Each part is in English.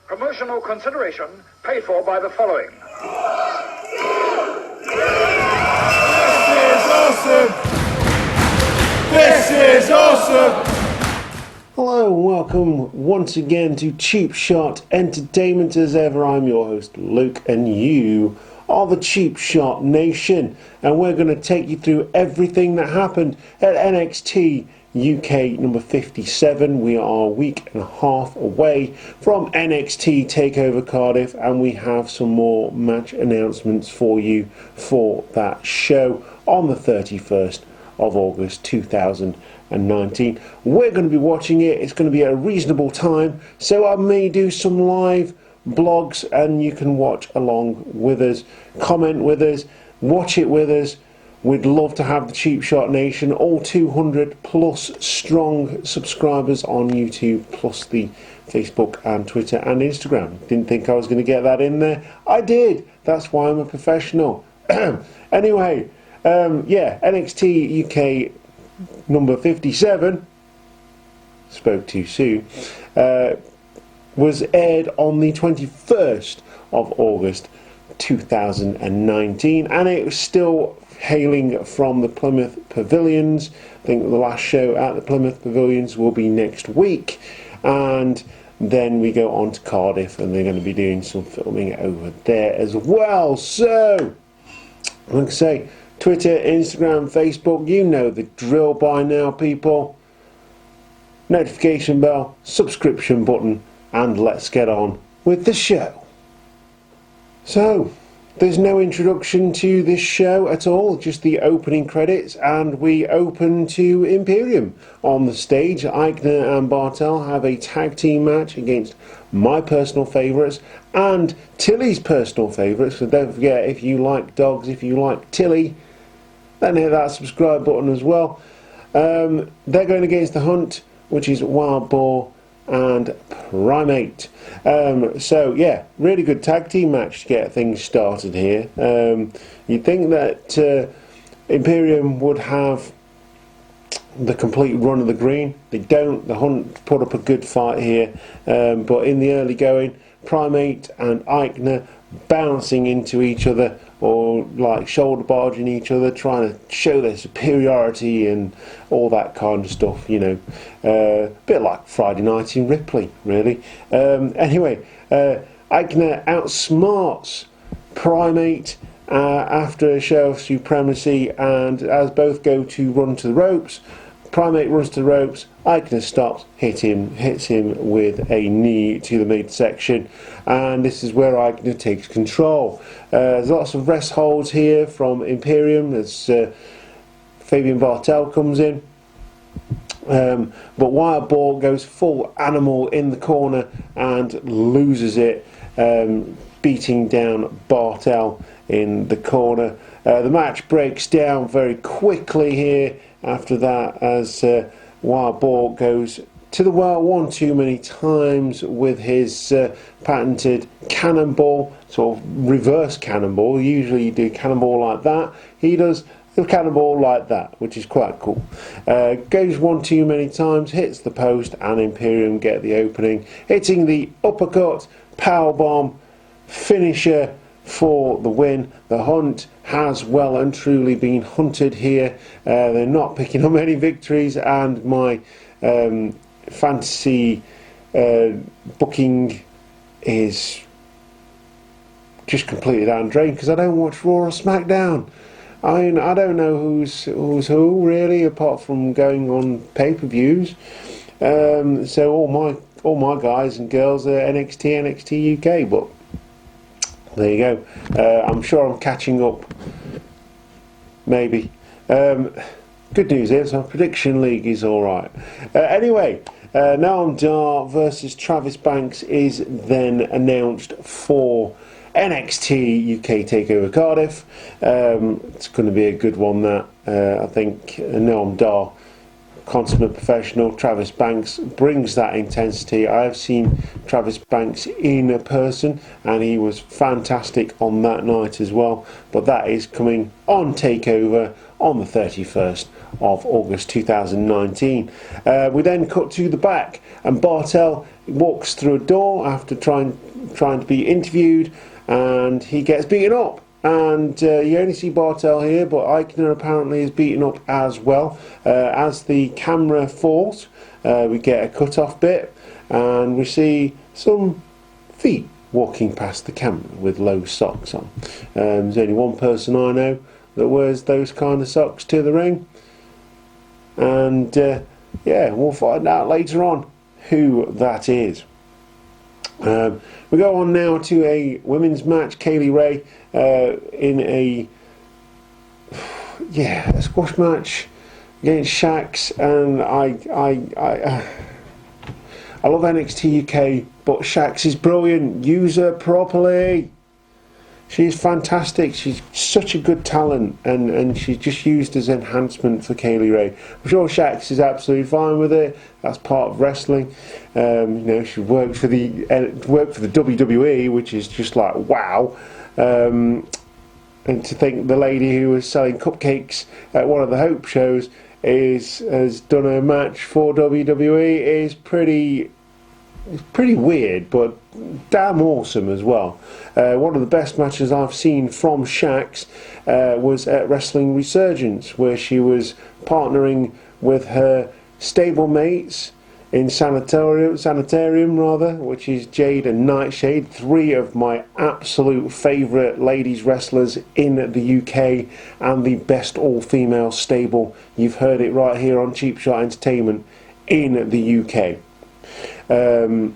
Promotional consideration paid for by the following. This is awesome! This is awesome! Hello and welcome once again to Cheap Shot Entertainment. As ever, I'm your host Luke and you are the Cheap Shot Nation, and we're going to take you through everything that happened at NXT UK number 57. We are a week and a half away from NXT TakeOver Cardiff, and we have some more match announcements for you for that show on the 31st of August 2019. We're going to be watching it. It's going to be a reasonable time, so I may do some live blogs and you can watch along with us, comment with us, watch it with us. We'd love to have the Cheap Shot Nation, all 200 plus strong subscribers on YouTube, plus the Facebook and Twitter and Instagram. Didn't think I was going to get that in there. I did. That's why I'm a professional. Anyway, NXT UK number 57, spoke too soon, was aired on the 21st of August 2019, and it was still hailing from the Plymouth Pavilions. I think the last show at the Plymouth Pavilions will be next week, and then we go on to Cardiff and they're going to be doing some filming over there as well. So, like I say, Twitter, Instagram, Facebook, you know the drill by now, people. Notification bell, subscription button, and let's get on with the show. So, there's no introduction to this show at all, just the opening credits, and we open to Imperium on the stage. Eichner and Bartel have a tag team match against my personal favourites and Tilly's personal favourites. So don't forget, if you like dogs, if you like Tilly, then hit that subscribe button as well. They're going against the Hunt, which is Wild Boar and Primate. Really good tag team match to get things started here. You'd think that Imperium would have the complete run of the green. They don't. The Hunt put up a good fight here, but in the early going, Primate and Eichner bouncing into each other or like shoulder barging each other, trying to show their superiority and all that kind of stuff, you know. A bit like Friday Night in Ripley, really. Eichner outsmarts Primate after a show of supremacy, and as both go to run to the ropes, Primate runs to the ropes, Eichner stops, hits him with a knee to the midsection, and this is where Eichner takes control. There's lots of rest holds here from Imperium as Fabian Bartel comes in. But Wild Boar goes full animal in the corner and loses it, beating down Bartel in the corner. The match breaks down very quickly here after that as Wild Boar goes to the well one too many times with his patented cannonball, sort of reverse cannonball. Usually you do cannonball like that. He does the cannonball like that, which is quite cool. Goes one too many times, hits the post, and Imperium get the opening, hitting the uppercut, powerbomb, finisher for the win. The Hunt has well and truly been hunted here. They're not picking up any victories, and my fantasy booking is just completely down the drain because I don't watch Raw or SmackDown. I mean, I don't know who's who really, apart from going on pay-per-views. So all my guys and girls are NXT UK, but there you go. I'm sure I'm catching up. Maybe. Good news is our prediction league is alright. Anyway, Noam Dar versus Travis Banks is then announced for NXT UK TakeOver Cardiff. It's going to be a good one, that. I think Noam Dar consummate professional. Travis Banks brings that intensity. I've seen Travis Banks in person and he was fantastic on that night as well. But that is coming on TakeOver on the 31st of August 2019. We then cut to the back and Bartel walks through a door after trying to be interviewed and he gets beaten up. And you only see Bartel here, but Eichner apparently is beaten up as well. As the camera falls, we get a cut-off bit, and we see some feet walking past the camera with low socks on. There's only one person I know that wears those kind of socks to the ring. And yeah, we'll find out later on who that is. We go on now to a women's match. Kaylee Ray in a squash match against Shax, and I love NXT UK, but Shax is brilliant. Use her properly. She's fantastic. She's such a good talent, and she's just used as enhancement for Kaylee Ray. I'm sure Shax is absolutely fine with it. That's part of wrestling. She worked for the WWE, which is just like wow. And to think the lady who was selling cupcakes at one of the Hope shows has done a match for WWE is pretty weird, but damn awesome as well. One of the best matches I've seen from Shax was at Wrestling Resurgence, where she was partnering with her stablemates in Sanitarium, which is Jade and Nightshade, three of my absolute favourite ladies wrestlers in the UK and the best all-female stable. You've heard it right here on Cheap Shot Entertainment in the UK. And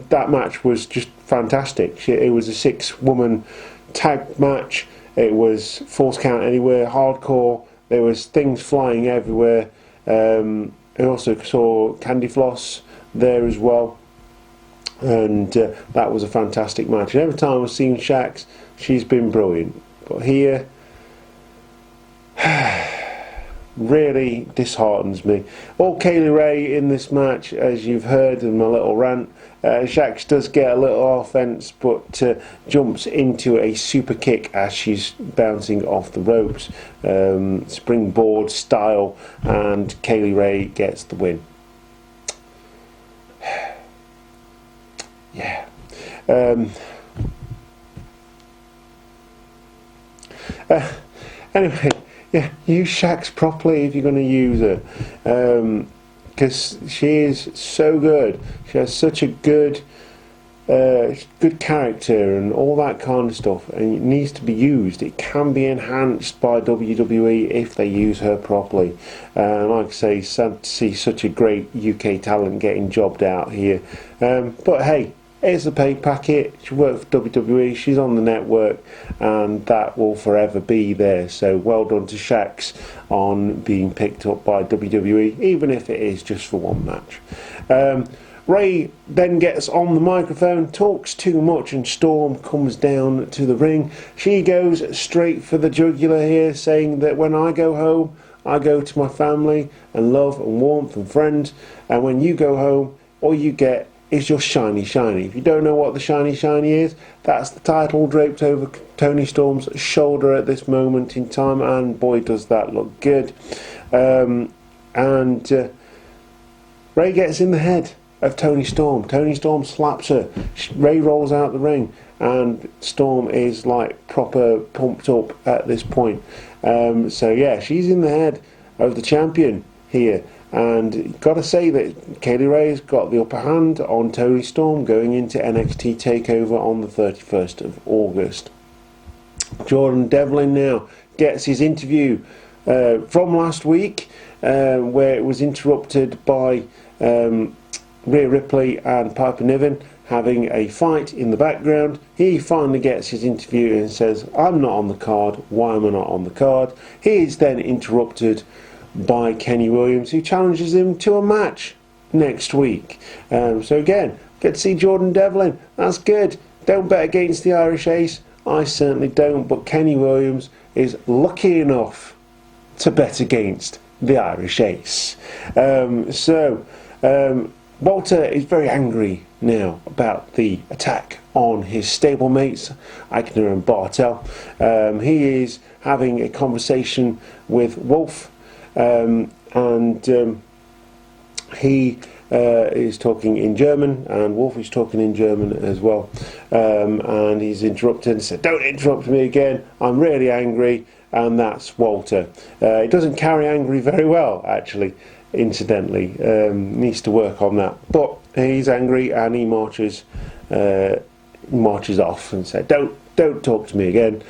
that match was just fantastic. It was a 6-woman tag match. It was Force Count Anywhere, hardcore. There was things flying everywhere. I also saw Candy Floss there as well, and that was a fantastic match. And every time I've seen Shax, she's been brilliant. But here, really disheartens me. All Kaylee Ray in this match, as you've heard in my little rant. Shax does get a little offense, but jumps into a super kick as she's bouncing off the ropes, springboard style, and Kaylee Ray gets the win. Yeah. Anyway, yeah, use Shax properly if you're going to use her. Because she is so good. She has such a good character and all that kind of stuff, and it needs to be used. It can be enhanced by WWE if they use her properly. Like I say, sad to see such a great UK talent getting jobbed out here. But hey, here's the pay packet. She worked for WWE, she's on the network, and that will forever be there. So well done to Shax on being picked up by WWE, even if it is just for one match. Ray then gets on the microphone, talks too much, and Storm comes down to the ring. She goes straight for the jugular here, saying that when I go home, I go to my family and love and warmth and friends, and when you go home, all you get is your shiny. If you don't know what the shiny is, that's the title draped over Toni Storm's shoulder at this moment in time, and boy does that look good. Ray gets in the head of Toni Storm. Toni Storm slaps her. Ray rolls out the ring, and Storm is like proper pumped up at this point. So yeah, she's in the head of the champion here. And got to say that Kaylee Ray's got the upper hand on Toni Storm going into NXT TakeOver on the 31st of August. Jordan Devlin now gets his interview from last week, where it was interrupted by Rhea Ripley and Piper Niven having a fight in the background. He finally gets his interview and says, "I'm not on the card. Why am I not on the card?" He is then interrupted by Kenny Williams, who challenges him to a match next week. So again, get to see Jordan Devlin. That's good. Don't bet against the Irish Ace. I certainly don't, but Kenny Williams is lucky enough to bet against the Irish Ace. Walter is very angry now about the attack on his stablemates, Eichner and Bartel. He is having a conversation with Wolf, and he is talking in German, and Wolf is talking in German as well. And he's interrupted and said, "Don't interrupt me again, I'm really angry," and that's Walter. He doesn't carry angry very well, actually. Incidentally, needs to work on that, but he's angry and he marches off and said, don't talk to me again,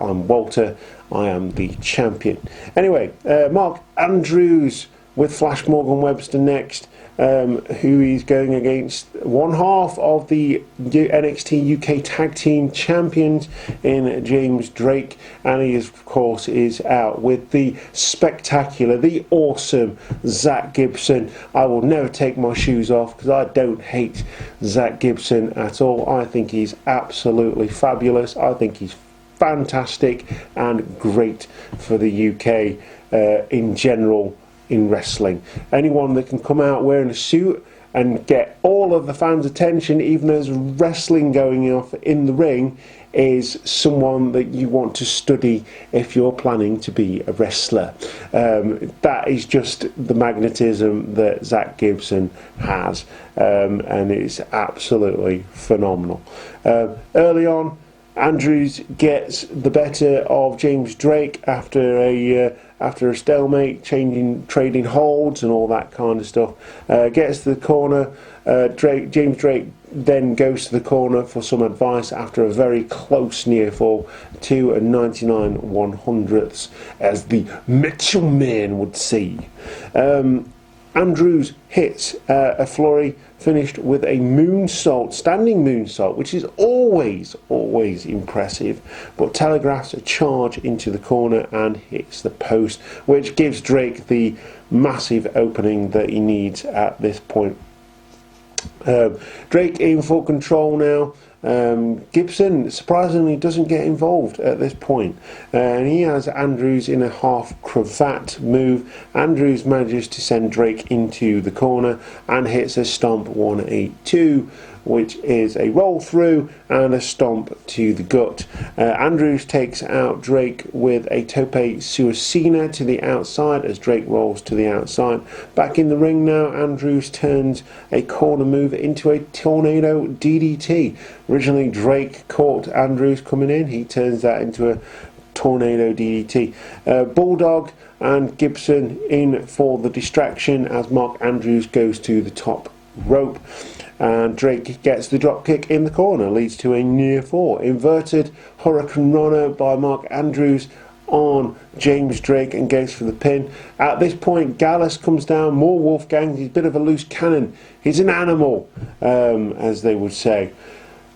I'm Walter, I am the champion. Anyway, Mark Andrews with Flash Morgan Webster next, who is going against one half of the NXT UK Tag Team Champions in James Drake, and he of course is out with the spectacular, the awesome Zach Gibson. I will never take my shoes off because I don't hate Zach Gibson at all. I think he's absolutely fabulous. I think he's fantastic and great for the UK in general. In wrestling, anyone that can come out wearing a suit and get all of the fans' attention, even though there's wrestling going off in the ring, is someone that you want to study if you're planning to be a wrestler. That is just the magnetism that Zach Gibson has, and it's absolutely phenomenal. Early on, Andrews gets the better of James Drake after a stalemate, trading holds and all that kind of stuff. Gets to the corner. James Drake then goes to the corner for some advice after a very close near fall to a 99 100ths, as the Mitchell Man would say. Andrews hits a flurry, finished with a moonsault, standing moonsault, which is always impressive, but telegraphs a charge into the corner and hits the post, which gives Drake the massive opening that he needs at this point. Drake in full control now. Gibson surprisingly doesn't get involved at this point, and he has Andrews in a half cravat move. Andrews manages to send Drake into the corner and hits a stomp 182, which is a roll through and a stomp to the gut. Andrews takes out Drake with a tope suicida to the outside as Drake rolls to the outside. Back in the ring now, Andrews turns a corner move into a tornado DDT. Originally Drake caught Andrews coming in, he turns that into a tornado DDT. Bulldog and Gibson in for the distraction as Mark Andrews goes to the top rope, and Drake gets the drop kick in the corner, leads to a near fall. Inverted Hurricane Runner by Mark Andrews on James Drake and goes for the pin. At this point, Gallus comes down, more Wolfgang. He's a bit of a loose cannon, he's an animal, as they would say.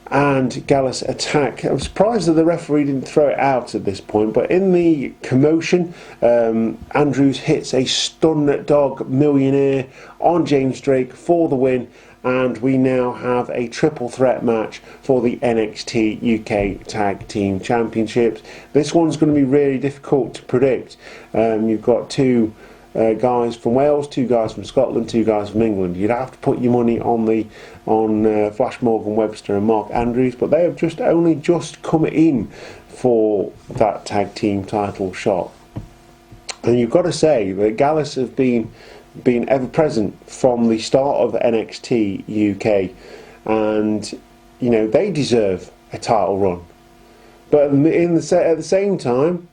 And Gallus attack. I'm surprised that the referee didn't throw it out at this point, but in the commotion, Andrews hits a stun dog millionaire on James Drake for the win, and we now have a triple threat match for the NXT UK Tag Team Championships. This one's going to be really difficult to predict. You've got two guys from Wales, two guys from Scotland, two guys from England. You'd have to put your money on Flash Morgan Webster and Mark Andrews, but they have only just come in for that tag team title shot. And you've got to say that Gallus have been ever present from the start of NXT UK, and you know they deserve a title run. But at the same time,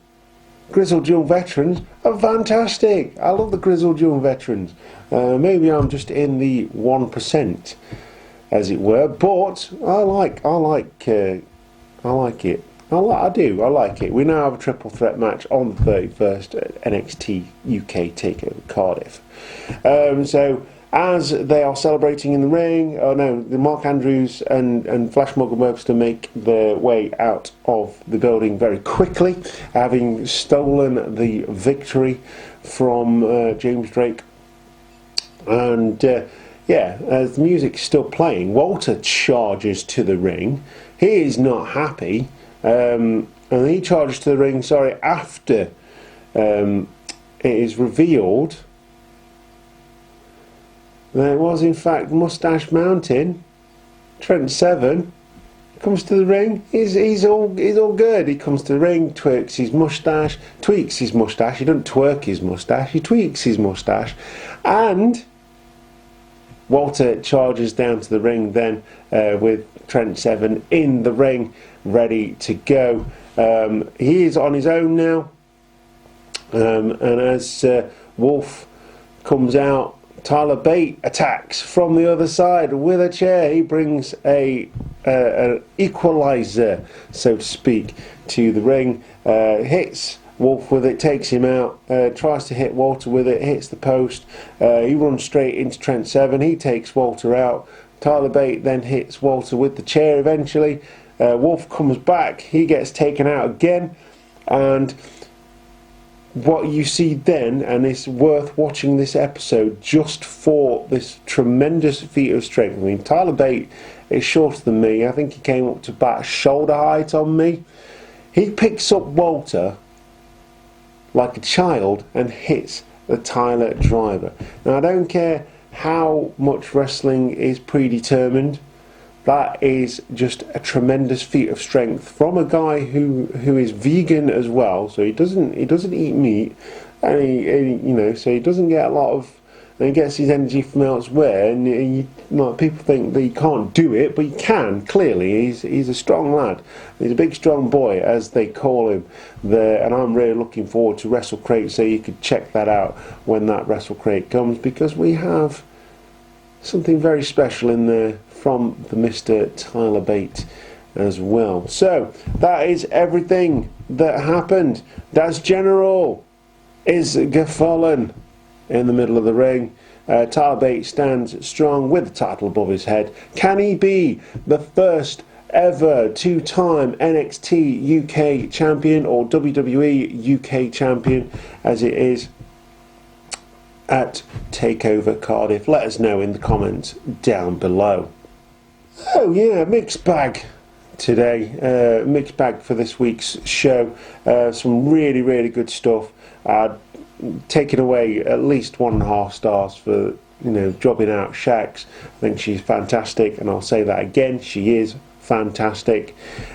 Grizzled Young Veterans are fantastic. I love the Grizzled Young Veterans. Maybe I'm just in the 1%, as it were, but I like it. I do. I like it. We now have a triple threat match on the 31st at NXT UK Takeover Cardiff. So as they are celebrating in the ring, the Mark Andrews and Flash Morgan Webster make their way out of the building very quickly, having stolen the victory from James Drake. And as the music's still playing, Walter charges to the ring. He is not happy. And he charges to the ring, after it is revealed that it was in fact Moustache Mountain. Trent Seven comes to the ring. He's all good. He comes to the ring, tweaks his moustache. He doesn't twerk his moustache. He tweaks his moustache, and Walter charges down to the ring then with Trent Seven in the ring, ready to go. He is on his own now, and as Wolf comes out, Tyler Bate attacks from the other side with a chair. He brings an equalizer, so to speak, to the ring. Hits Wolf with it, takes him out. Tries to hit Walter with it, hits the post. He runs straight into Trent Seven. He takes Walter out. Tyler Bate then hits Walter with the chair eventually. Wolf comes back. He gets taken out again. And what you see then, and it's worth watching this episode just for this tremendous feat of strength. I mean, Tyler Bate is shorter than me. I think he came up to about shoulder height on me. He picks up Walter like a child and hits the Tyler driver. Now, I don't care how much wrestling is predetermined. That is just a tremendous feat of strength from a guy who is vegan as well. So he doesn't eat meat, and so he doesn't get a lot of, and he gets his energy from elsewhere. And people think that he can't do it, but he can. Clearly, he's a strong lad. He's a big, strong boy, as they call him. And I'm really looking forward to Wrestle Crate. So you could check that out when that Wrestle Crate comes, because we have something very special in there from the Mr. Tyler Bate as well. So that is everything that happened. Das General is gefallen in the middle of the ring. Tyler Bate stands strong with the title above his head. Can he be the first ever two-time NXT UK champion, or WWE UK champion as it is at TakeOver Cardiff? Let us know in the comments down below. Oh yeah, mixed bag today. Mixed bag for this week's show. Some really, really good stuff. Taking away at least 1.5 stars for jobbing out Shax. I think she's fantastic, and I'll say that again. She is fantastic.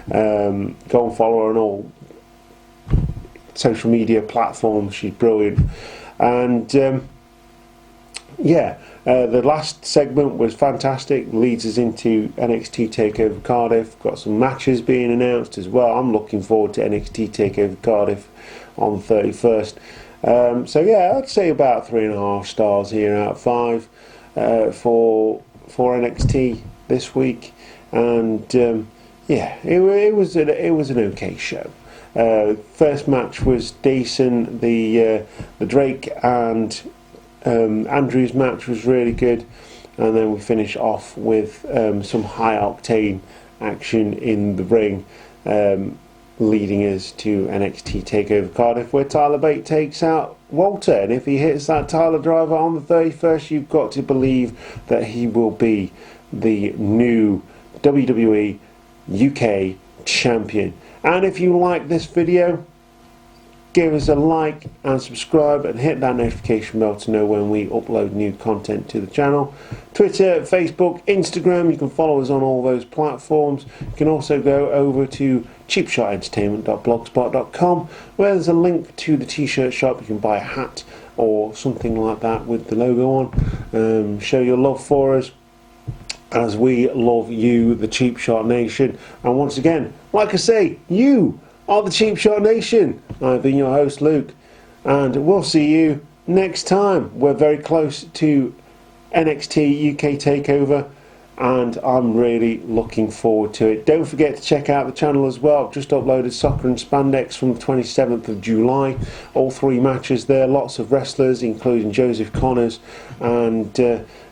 Go and follow her on all social media platforms. She's brilliant. And the last segment was fantastic. Leads us into NXT TakeOver Cardiff. Got some matches being announced as well. I'm looking forward to NXT TakeOver Cardiff on the 31st. I'd say about 3.5 stars here out of 5 for NXT this week. And it was an okay show. First match was decent. The Drake and Andrews match was really good, and then we finish off with some high octane action in the ring, leading us to NXT TakeOver Cardiff, where Tyler Bate takes out Walter. And if he hits that Tyler driver on the 31st, you've got to believe that he will be the new WWE UK champion. And if you like this video, give us a like and subscribe, and hit that notification bell to know when we upload new content to the channel. Twitter, Facebook, Instagram, you can follow us on all those platforms. You can also go over to cheapshotentertainment.blogspot.com, where there's a link to the t-shirt shop. You can buy a hat or something like that with the logo on. Show your love for us, as we love you, the Cheap Shot Nation. And once again, like I say, you are the Cheap Shot Nation. I've been your host, Luke, and we'll see you next time. We're very close to NXT UK TakeOver, and I'm really looking forward to it. Don't forget to check out the channel as well. I've just uploaded Soccer and Spandex from the 27th of July. All 3 matches there. Lots of wrestlers, including Joseph Connors and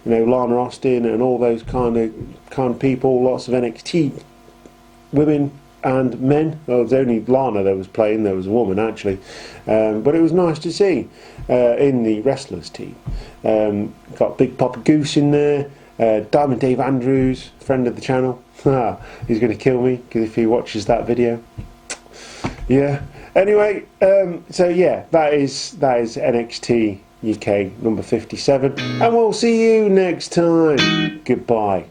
Lana Austin and all those kind of people. Lots of NXT women and men. Well, it was only Lana that was playing. There was a woman actually, but it was nice to see in the wrestlers team. Got Big Papa Goose in there. Diamond Dave Andrews, friend of the channel. He's going to kill me because if he watches that video. Yeah. Anyway, so yeah, that is NXT UK number 57, and we'll see you next time. Goodbye.